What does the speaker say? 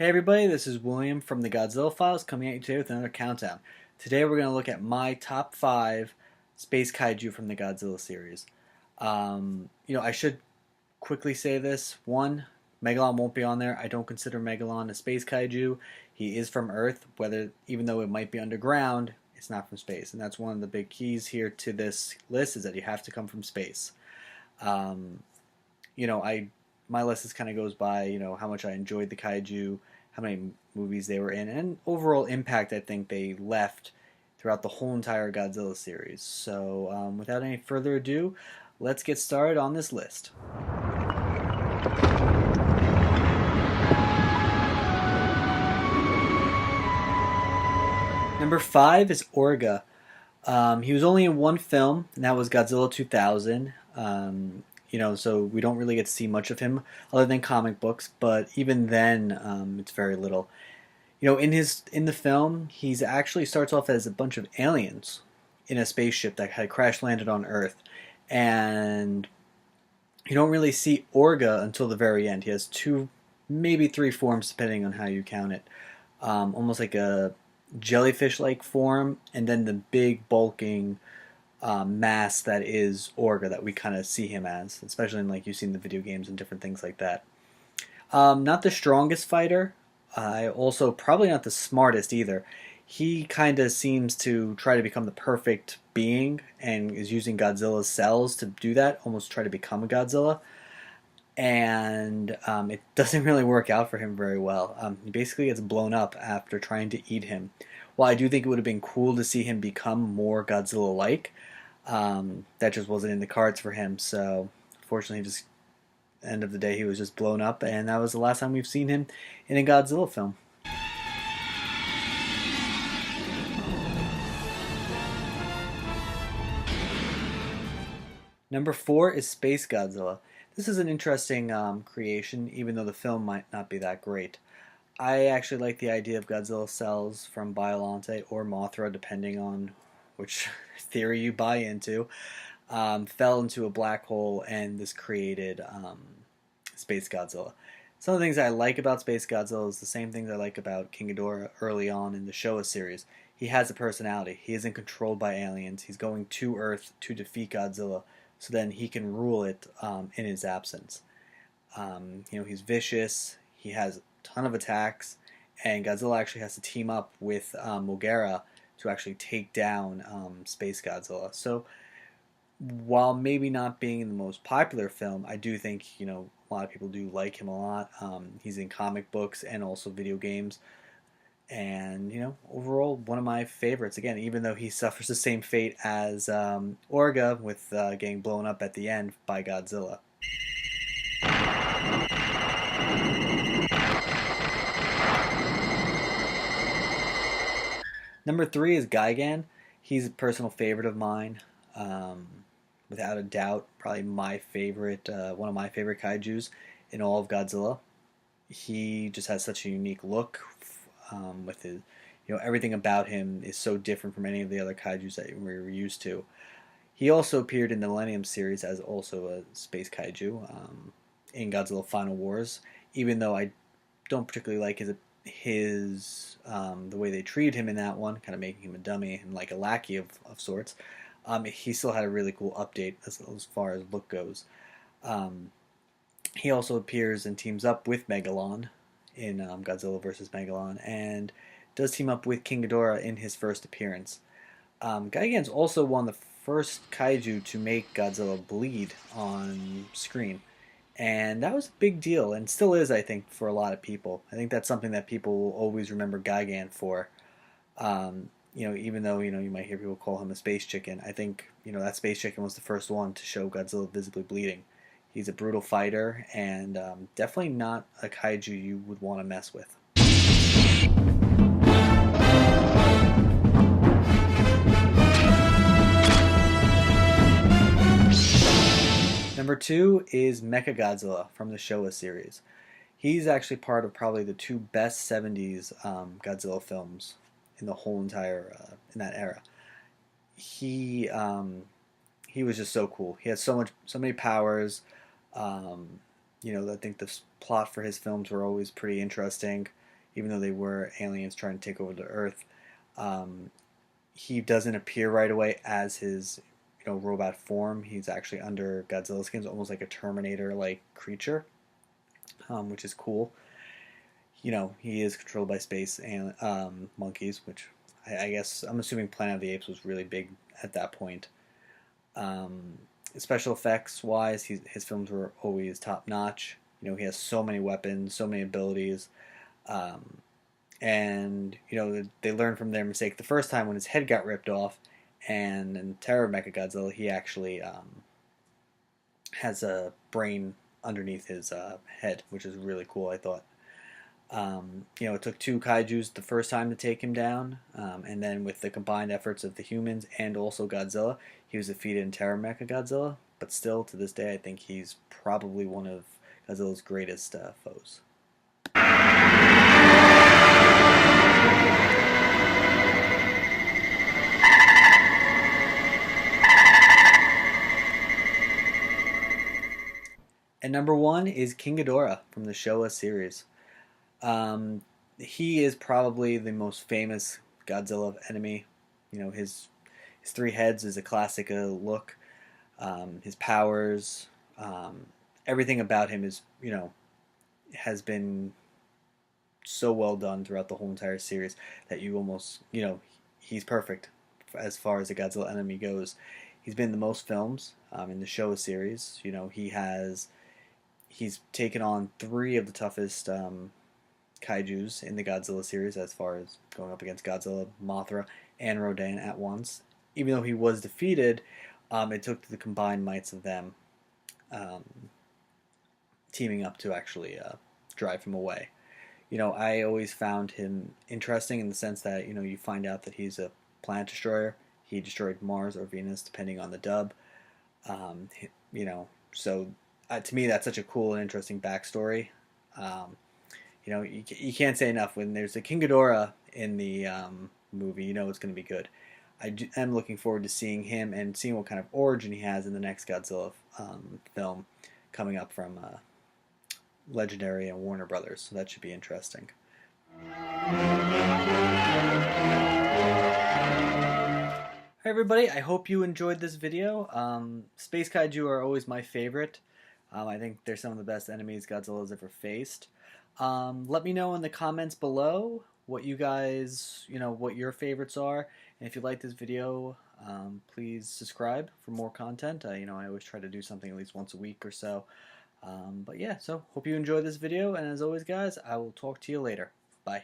Hey everybody, this is William from the Godzilla Files coming at you today with another countdown. Today we're going to look at my top 5 space kaiju from the Godzilla series. I should quickly say this. One, Megalon won't be on there. I don't consider Megalon a space kaiju. He is from Earth, even though it might be underground, it's not from space. And that's one of the big keys here to this list is that you have to come from space. Um, my list kind of goes by how much I enjoyed the kaiju, how many movies they were in, and overall impact I think they left throughout the whole entire Godzilla series. So without any further ado, let's get started on this list. Number 5 is Orga. He was only in one film, and that was Godzilla 2000. So we don't really get to see much of him other than comic books, but even then, it's very little. In the film, he's actually starts off as a bunch of aliens in a spaceship that had crash landed on Earth, and you don't really see Orga until the very end. He has two, maybe three forms depending on how you count it. Almost like a jellyfish-like form, and then the big bulking mass that is Orga that we kind of see him as, especially in like you've seen the video games and different things like that. Not the strongest fighter. Also probably not the smartest either. He kind of seems to try to become the perfect being and is using Godzilla's cells to do that, almost try to become a Godzilla. And it doesn't really work out for him very well. He basically gets blown up after trying to eat him. While I do think it would have been cool to see him become more Godzilla-like, that just wasn't in the cards for him. So, fortunately, just end of the day, he was just blown up, and that was the last time we've seen him in a Godzilla film. Number 4 is SpaceGodzilla. This is an interesting creation, even though the film might not be that great. I actually like the idea of Godzilla cells from Biollante or Mothra, depending on which theory you buy into, fell into a black hole, and this created SpaceGodzilla. Some of the things I like about SpaceGodzilla is the same things I like about King Gidorah early on in the Showa series. He has a personality. He isn't controlled by aliens. He's going to Earth to defeat Godzilla, so then he can rule it in his absence. He's vicious. He has a ton of attacks, and Godzilla actually has to team up with Mogera to actually take down SpaceGodzilla. So while maybe not being in the most popular film, I do think a lot of people do like him a lot. He's in comic books and also video games, and overall one of my favorites. Again, even though he suffers the same fate as Orga with getting blown up at the end by Godzilla. Number 3 is Gigan. He's a personal favorite of mine. Without a doubt, probably my favorite, one of my favorite kaijus in all of Godzilla. He just has such a unique look with his, everything about him is so different from any of the other kaijus that we were used to. He also appeared in the Millennium series as also a space kaiju in Godzilla Final Wars, even though I don't particularly like his the way they treated him in that one, kind of making him a dummy and like a lackey of sorts. He still had a really cool update as far as look goes. He also appears and teams up with Megalon in Godzilla vs. Megalon, and does team up with King Gidorah in his first appearance. Gigan's also one of the first kaiju to make Godzilla bleed on screen. And that was a big deal, and still is, I think, for a lot of people. I think that's something that people will always remember Gigan for. Even though, you might hear people call him a space chicken, I think, that space chicken was the first one to show Godzilla visibly bleeding. He's a brutal fighter, and definitely not a kaiju you would want to mess with. Number 2 is Mechagodzilla from the Showa series. He's actually part of probably the two best 70s Godzilla films in the whole entire in that era. He was just so cool. He had so many powers. I think the plot for his films were always pretty interesting. even though they were aliens trying to take over the Earth. Um, he doesn't appear right away as his robot form. He's actually under Godzilla's skin, almost like a Terminator-like creature, which is cool. He is controlled by space and monkeys, which I guess I'm assuming Planet of the Apes was really big at that point. Um, Special effects wise, his films were always top notch. He has so many weapons, so many abilities, um, and they learned from their mistake the first time when his head got ripped off. And in Terror of Mechagodzilla, he actually has a brain underneath his head, which is really cool, I thought. It took two kaijus the first time to take him down, and then with the combined efforts of the humans and also Godzilla, he was defeated in Terror Mechagodzilla. But still, to this day, I think he's probably one of Godzilla's greatest foes. And number one is King Ghidorah from the Showa series. Um, he is probably the most famous Godzilla enemy. His three heads is a classic look. His powers, everything about him is has been so well done throughout the whole entire series that you almost he's perfect as far as the Godzilla enemy goes. He's been in the most films in the Showa series. He's taken on three of the toughest kaijus in the Godzilla series as far as going up against Godzilla, Mothra, and Rodan at once. Even though he was defeated, it took the combined mights of them um, teaming up to actually drive him away. I always found him interesting in the sense that, you find out that he's a planet destroyer. He destroyed Mars or Venus, depending on the dub. Um, so to me, that's such a cool and interesting backstory. You can't say enough. When there's a King Ghidorah in the movie, it's going to be good. I'm looking forward to seeing him and seeing what kind of origin he has in the next Godzilla film coming up from Legendary and Warner Brothers. So that should be interesting. Hi everybody, I hope you enjoyed this video. Space Kaiju are always my favorite. I think they're some of the best enemies Godzilla's ever faced. Let me know in the comments below what you guys, what your favorites are. And if you like this video, please subscribe for more content. I always try to do something at least once a week or so. But yeah, so hope you enjoyed this video. And as always, guys, I will talk to you later. Bye.